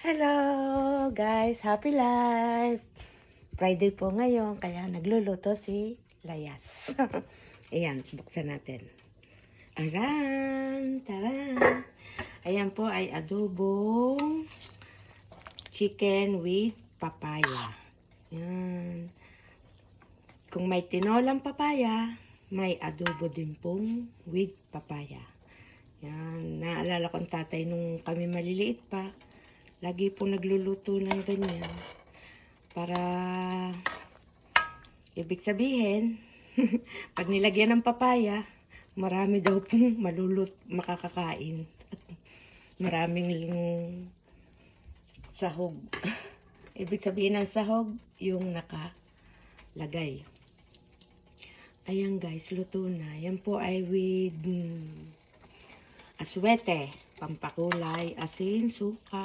Hello guys! Happy life! Friday po ngayon, kaya nagluluto si Layas. Ayan, buksan natin. Aran! Taran! Ayan po ay adobong chicken with papaya. Ayan. Kung may tinolang papaya, may adobo din pong with papaya. Yan, naalala ko ang tatay nung kami maliliit pa. Lagi po nagluluto ng ganyan. Para, ibig sabihin, pag nilagyan ng papaya, marami daw pong makakakain. At maraming sahog. Ibig sabihin ng sahog, yung nakalagay. Ayan guys, luto na. Yan po ay with aswete, pampakulay, asin, suka.